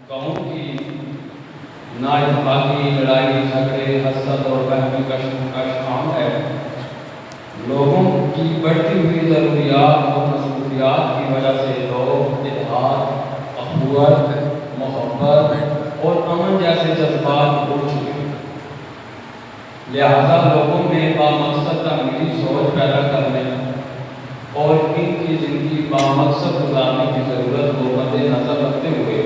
قوم کی نااتفاقی، لڑائی جھگڑے، حسد اور باہمی کشمکش عام ہے۔ لوگوں کی بڑھتی ہوئی ضروریات اور مصروفیات کی وجہ سے لوگ اتحاد، اخوت، محبت اور امن جیسے جذبات بھول چکے ہیں۔ لہذا لوگوں میں بامقصد تعمیری سوچ پیدا کرنے اور ان کی زندگی بامقصد گزارنے کی ضرورت کو مد نظر رکھتے ہوئے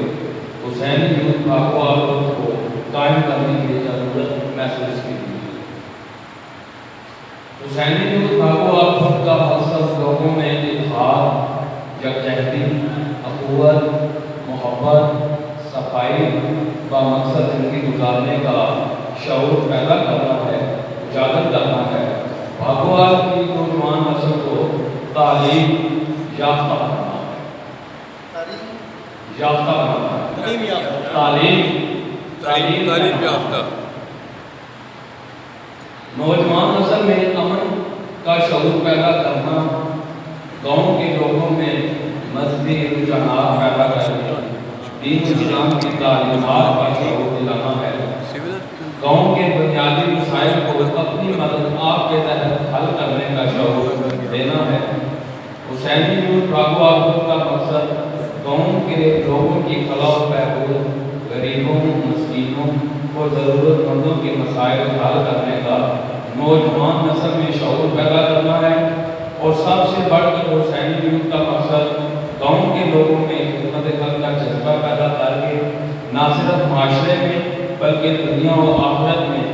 حسینی یوتھ بھاگو آلوٹ کو قائم کرنے کی ضرورت محسوس کی گئی۔ حسینی یوتھ بھاگو آلوٹ کا مقصد لوگوں میں اتحاد، یکجہتی، اخوت، محبت، صفائی، بامقصد زندگی گزارنے کا شعور پیدا کرنا ہے، اجاگر کرنا ہے۔ بھاگو آلوٹ کی نوجوان نسل کو تعلیم یافتہ بنانا ہے، تعلیم یافتہ نوجوان نسل میں امن کا شعور پیدا کرنا، گاؤں کے لوگوں میں مذہبی رجحانات پیدا کرنا، دین اسلام کی تعلیمات کا شعور دلانا ہے، گاؤں کے بنیادی مسائل کو اپنی مدد آپ کے تحت حل کرنے کا شعور دینا ہے۔ حسینی یوتھ بھاگو آلوٹ کا مقصد گاؤں کے لوگوں کی فلاح و بہبود، غریبوں، مسکینوں اور ضرورت مندوں کے مسائل حل کرنے کا نوجوان نسل میں شعور پیدا کرنا ہے، اور سب سے بڑھ کر حسینی یوتھ کا مقصد گاؤں کے لوگوں میں خدمت خلق کا جذبہ پیدا کر کے نہ صرف معاشرے میں بلکہ دنیا و آخرت میں